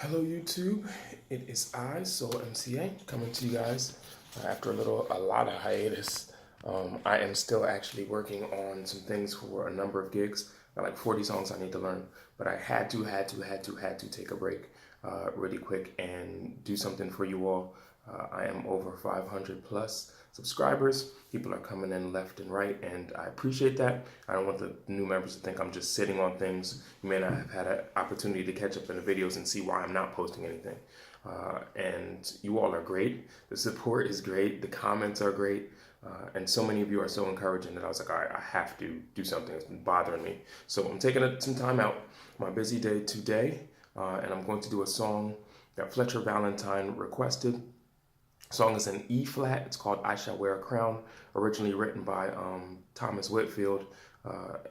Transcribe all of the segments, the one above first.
Hello YouTube, it is I, Soul MCA, coming to you guys after a lot of hiatus. I am still actually working on some things for a number of gigs. Got like 40 songs I need to learn, but I had to take a break really quick and do something for you all. I am over 500 plus subscribers. People are coming in left and right, and I appreciate that. I don't want the new members to think I'm just sitting on things. You may not have had an opportunity to catch up in the videos and see why I'm not posting anything. And you all are great. The support is great. The comments are great. And so many of you are so encouraging that I was like, all right, I have to do something that's been bothering me. So I'm taking some time out, my busy day today, and I'm going to do a song that Fletcher Valentine requested. The song is in E flat. It's called I Shall Wear a Crown, originally written by Thomas Whitfield.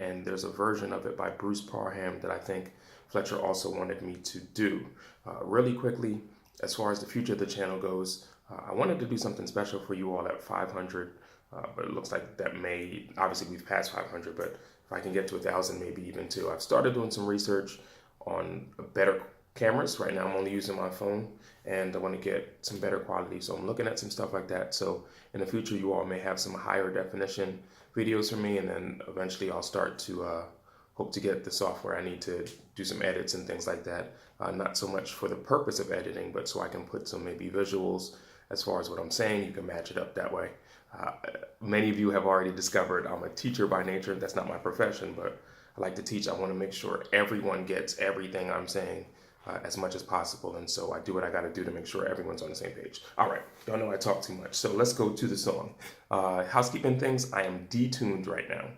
And there's a version of it by Bruce Parham that I think Fletcher also wanted me to do. Really quickly, as far as the future of the channel goes, I wanted to do something special for you all at 500, but it looks like that may, obviously we've passed 500, but if I can get to 1,000, maybe even two. I've started doing some research on better cameras. Right now I'm only using my phone, and I want to get some better quality, so I'm looking at some stuff like that. So in the future you all may have some higher definition videos from me, and then eventually I'll start to hope to get the software I need to do some edits and things like that. Not so much for the purpose of editing, but so I can put some maybe visuals as far as what I'm saying. You can match it up that way. Many of you have already discovered I'm a teacher by nature. That's not my profession, but I like to teach. I want to make sure everyone gets everything I'm saying as much as possible. And so I do what I got to do to make sure everyone's on the same page. All right, y'all know I talk too much. So let's go to the song. Housekeeping things, I am detuned right now.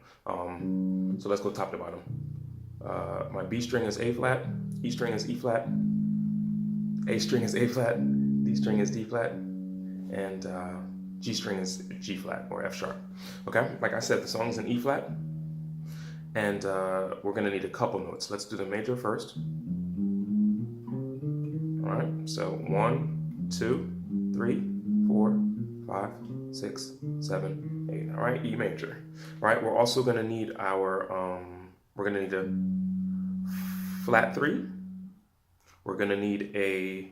So let's go top to bottom. My B string is A flat, E string is E flat, A string is A flat, D string is D flat, and G string is G flat or F sharp. Okay, like I said, the song's in E flat, and we're gonna need a couple notes. Let's do the major first. All right, so 1, 2, 3, 4, 5, 6, 7, 8. All right, E major. All right, we're also gonna need our, we're gonna need a flat 3. We're gonna need a,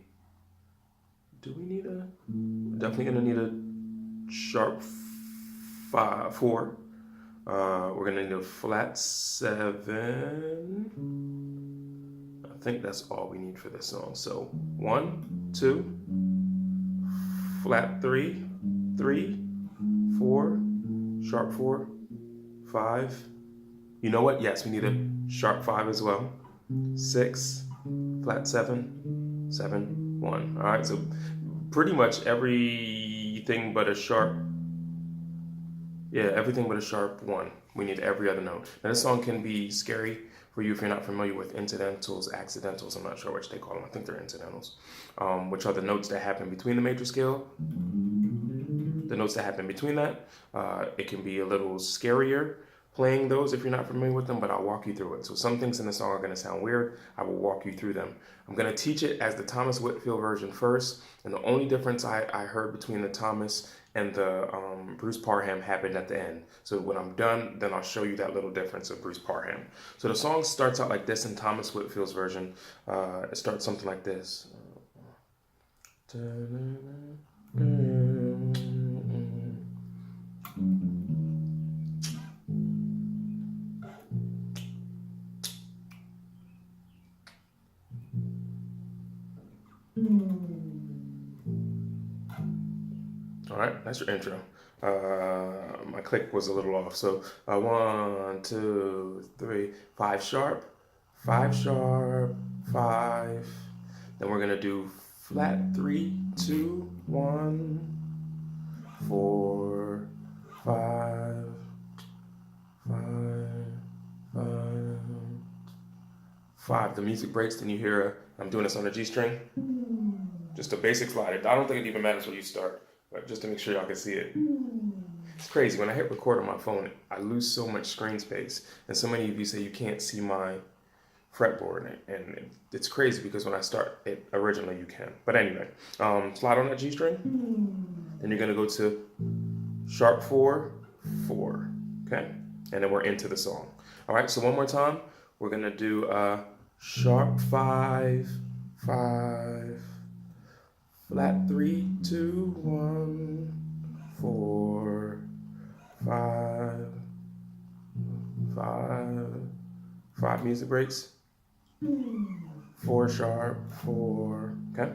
we're definitely gonna need a sharp 4. We're gonna need a flat 7. I think that's all we need for this song. So 1, 2, flat 3, 3, 4, sharp 4, 5. You know what? Yes, we need a sharp 5 as well. 6, flat 7, 7, 1. All right, so pretty much everything but a sharp, everything but a sharp 1. We need every other note. Now this song can be scary for you if you're not familiar with incidentals, accidentals. I'm not sure which they call them. I think they're incidentals, which are the notes that happen between the major scale. The notes that happen between that, it can be a little scarier playing those if you're not familiar with them, but I'll walk you through it. So some things in the song are going to sound weird. I will walk you through them. I'm going to teach it as the Thomas Whitfield version first, and the only difference I heard between the Thomas and the Bruce Parham happened at the end. So when I'm done, then I'll show you that little difference of Bruce Parham. So the song starts out like this in Thomas Whitfield's version. It starts something like this. All right, that's your intro. My click was a little off. So 1, 2, 3, 5 sharp, 5 sharp, 5. Then we're gonna do flat 3, 2, 1, 4, 5, 5, 5, 5. The music breaks, then you hear I'm doing this on a G string. Just a basic slide. I don't think it even matters where you start, but just to make sure y'all can see it. It's crazy. When I hit record on my phone, I lose so much screen space. And so many of you say you can't see my fretboard. And it's crazy because when I start it, originally you can. But anyway, slide on that G string. And you're going to go to sharp 4, 4. Okay? And then we're into the song. All right, so one more time. We're going to do sharp 5, 5, flat 3, 2, 1, 4, 5, 5 music breaks, 4 sharp, 4, okay?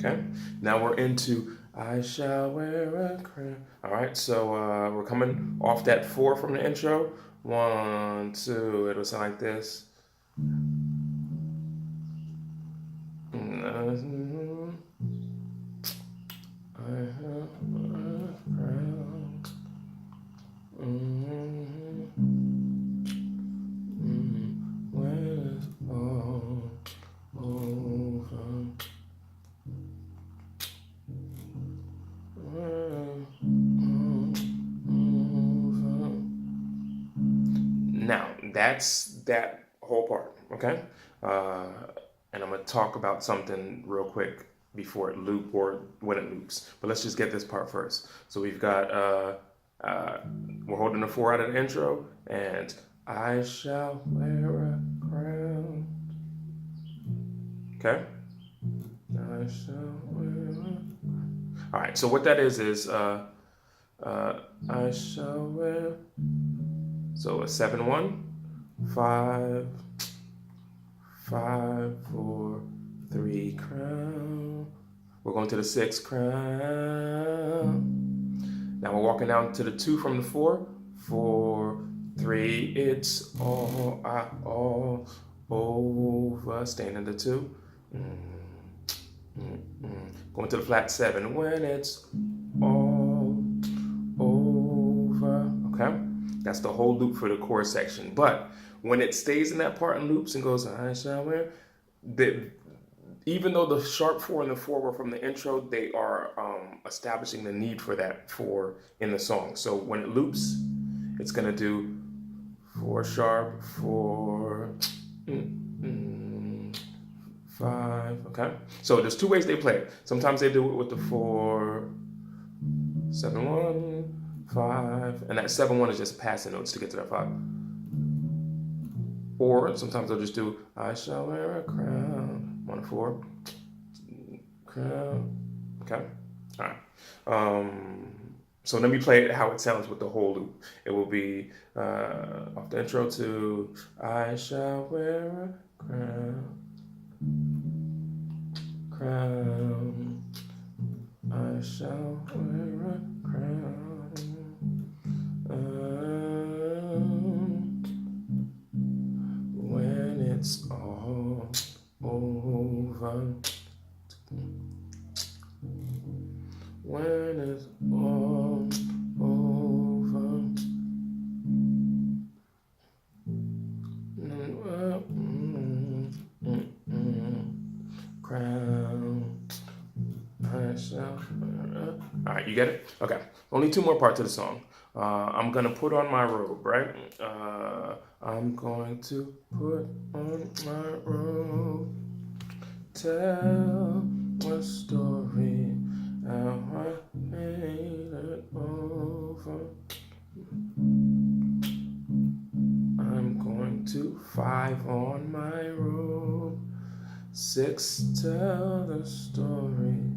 Okay, now we're into I shall wear a crown. All right, so we're coming off that 4 from the intro. 1, 2, it'll sound like this. Now, that's that whole part, okay? And I'm going to talk about something real quick before it loops or when it loops. But let's just get this part first. So we've got, we're holding the 4 out of the intro, and I shall wear a crown. Okay? I shall wear a... All right, so what that is I shall wear... So a 7, 1, 5, 5, 4, 3, crown. We're going to the 6, crown. Now we're walking down to the 2 from the 4, 4, 3, it's all over. Staying in the 2. Going to the flat 7, when it's all over. Okay? That's the whole loop for the chorus section. But when it stays in that part and loops and goes, I shall wear, even though the sharp 4 and the 4 were from the intro, they are establishing the need for that 4 in the song. So when it loops, it's going to do 4 sharp, 4, 5, okay? So there's 2 ways they play it. Sometimes they do it with the 4, 7, 1, 5, and that 7, 1 is just passing notes to get to that 5. Or sometimes they'll just do I shall wear a crown. 1, 4, crown. Okay, all right. So let me play it how it sounds with the whole loop. It will be off the intro to I shall wear a crown, crown. I shall wear a crown. When it's all over, when it's all over, crown, I shall. All right, you get it? Okay, only 2 more parts of the song. I'm gonna put on my robe, right? I'm going to put on my robe, tell a story, how I made it over. I'm going to 5 on my robe, 6 tell the story,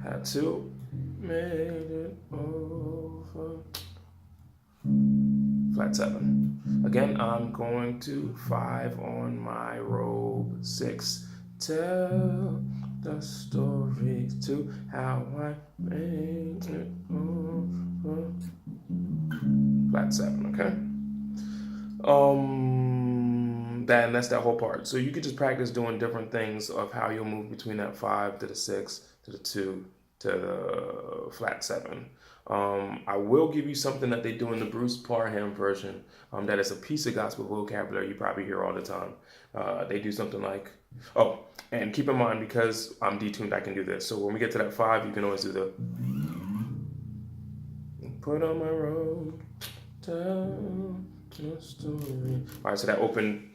had to made it over. Flat 7. Again, I'm going to 5 on my robe, 6 tell the story, 2 how I made it over. Flat 7, okay? That's that whole part. So you could just practice doing different things of how you'll move between that 5 to the 6 to the 2 to the flat 7. I will give you something that they do in the Bruce Parham version that is a piece of gospel vocabulary you probably hear all the time. They do something like, oh, and keep in mind, because I'm detuned, I can do this. So when we get to that 5, you can always do the put on my robe, tell a story. All right, so that open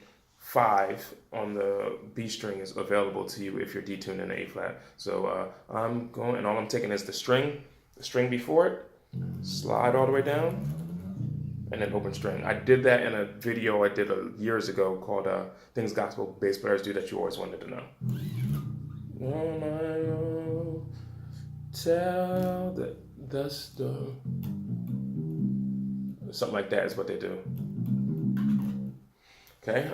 5 on the B string is available to you if you're detuned in the A flat. So I'm going, and all I'm taking is the string before it, slide all the way down, and then open string. I did that in a video I did years ago called Things Gospel Bass Players Do That You Always Wanted to Know. Tell the story. Something like that is what they do. Okay,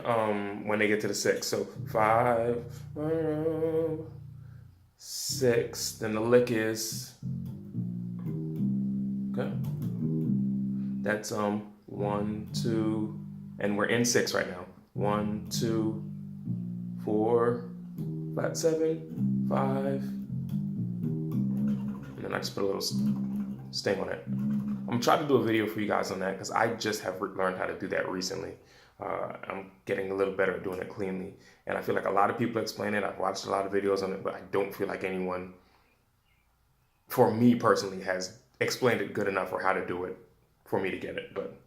when they get to the 6. So 5, 6, then the lick is, okay, that's 1, 2, and we're in 6 right now. 1, 2, 4, flat 7, 5, and then I just put a little sting on it. I'm trying to do a video for you guys on that because I just have learned how to do that recently. I'm getting a little better at doing it cleanly, and I feel like a lot of people explain it. I've watched a lot of videos on it, but I don't feel like anyone, for me personally, has explained it good enough or how to do it for me to get it. But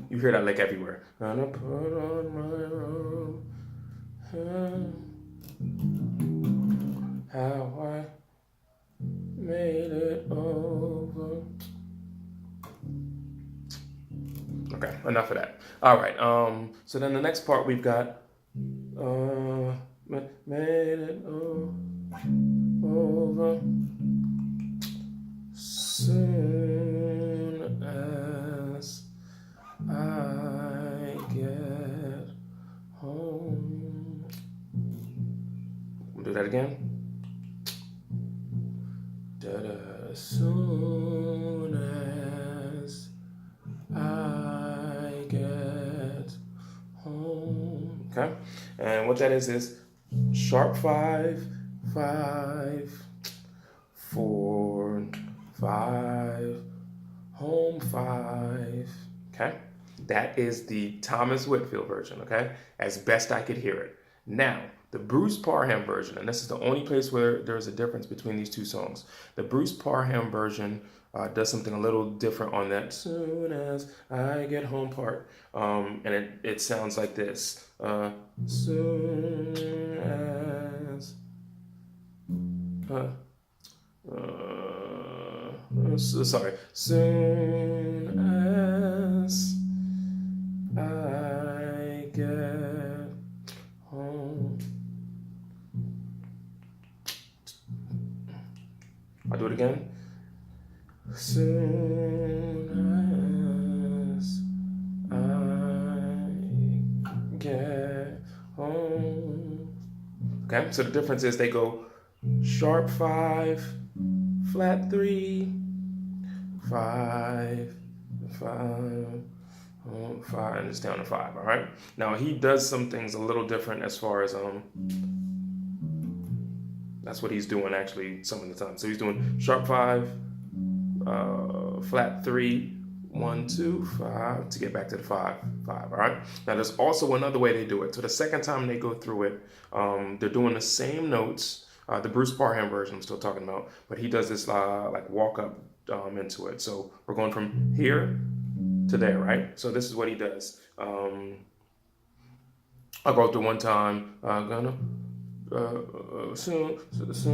you hear that lick everywhere. Gonna put on my robe, how I made it over. Okay, enough of that. All right, so then the next part we've got, made it over, soon as I get home. We'll do that again. Da-da, soon as I get home. Okay, and what that is sharp 5, 5, 4, 5, home 5. Okay, that is the Thomas Whitfield version. Okay, as best I could hear it. Now the Bruce Parham version, and this is the only place where there's a difference between these two songs. The Bruce Parham version does something a little different on that soon as I get home part. And it sounds like this. Soon as sorry. Soon as I get home. I'll do it again. Soon as I get home. Okay, so the difference is they go sharp 5, flat 3, 5, 5, 5, and it's down to 5. All right. Now he does some things a little different as far as that's what he's doing actually some of the time. So he's doing sharp 5, flat 3, 1, 2, 5 to get back to the 5, 5. All right. Now there's also another way they do it. So the second time they go through it, they're doing the same notes. The Bruce Parham version I'm still talking about, but he does this like walk up into it. So we're going from here to there, right? So this is what he does. I'll go through one time. Gonna soon as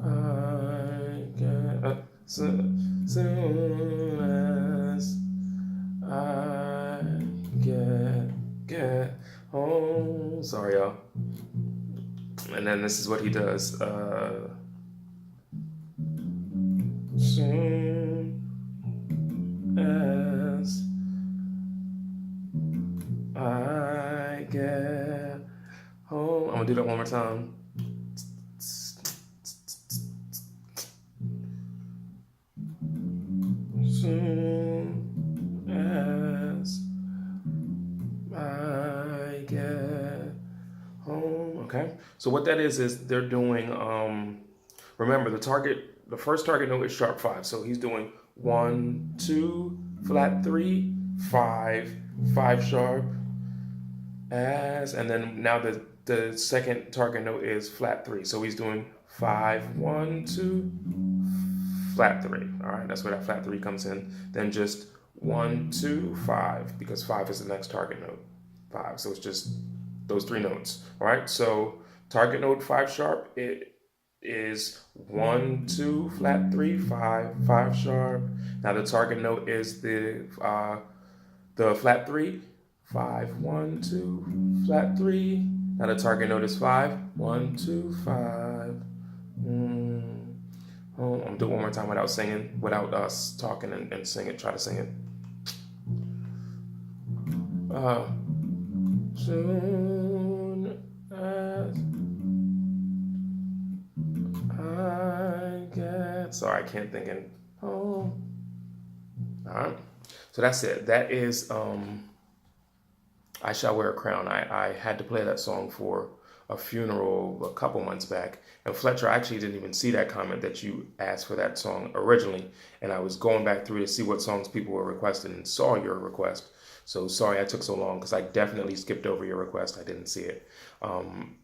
I get soon as I get home. Sorry, y'all. And then this is what he does. Soon as I get home. I'm gonna do that one more time. Soon as I get home. Okay. So what that is they're doing. Remember the first target note is sharp 5. So he's doing 1, 2, flat 3, 5, 5 sharp, as, and then now the second target note is flat 3. So he's doing 5, 1, 2, flat 3. All right, that's where that flat 3 comes in. Then just 1, 2, 5, because 5 is the next target note. 5. So it's just those 3 notes. All right. So target note 5 sharp, it is 1, 2, flat 3, 5, 5 sharp. Now the target note is the flat 3, 5, 1, 2, flat 3. Now the target note is 5, 1, 2, 5. Oh, I'm doing it one more time without singing, without us talking and sing it. Try to sing it. Soon as I get. Sorry, I can't think in. Oh. All right. So that's it. That is I Shall Wear a Crown. I had to play that song for a funeral a couple months back. And Fletcher, I actually didn't even see that comment that you asked for that song originally. And I was going back through to see what songs people were requesting and saw your request. So sorry I took so long because I definitely skipped over your request. I didn't see it.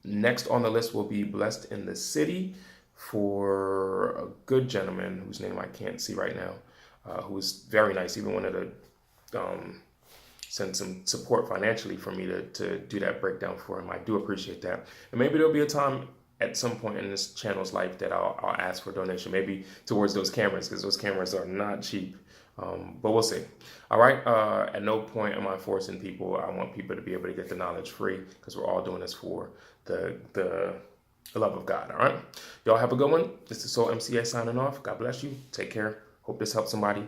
Next on the list will be Blessed in the City for a good gentleman whose name I can't see right now, who was very nice. Even wanted to send some support financially for me to do that breakdown for him. I do appreciate that. And maybe there'll be a time at some point in this channel's life that I'll ask for a donation, maybe towards those cameras, because those cameras are not cheap. But we'll see. All right. At no point am I forcing people. I want people to be able to get the knowledge free because we're all doing this for the love of God. All right. Y'all have a good one. This is Soul MCA signing off. God bless you. Take care. Hope this helps somebody.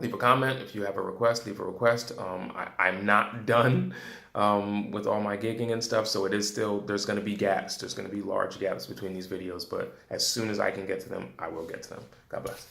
Leave a comment. If you have a request, leave a request. I'm not done with all my gigging and stuff, so it is still, there's going to be gaps. There's going to be large gaps between these videos, but as soon as I can get to them, I will get to them. God bless.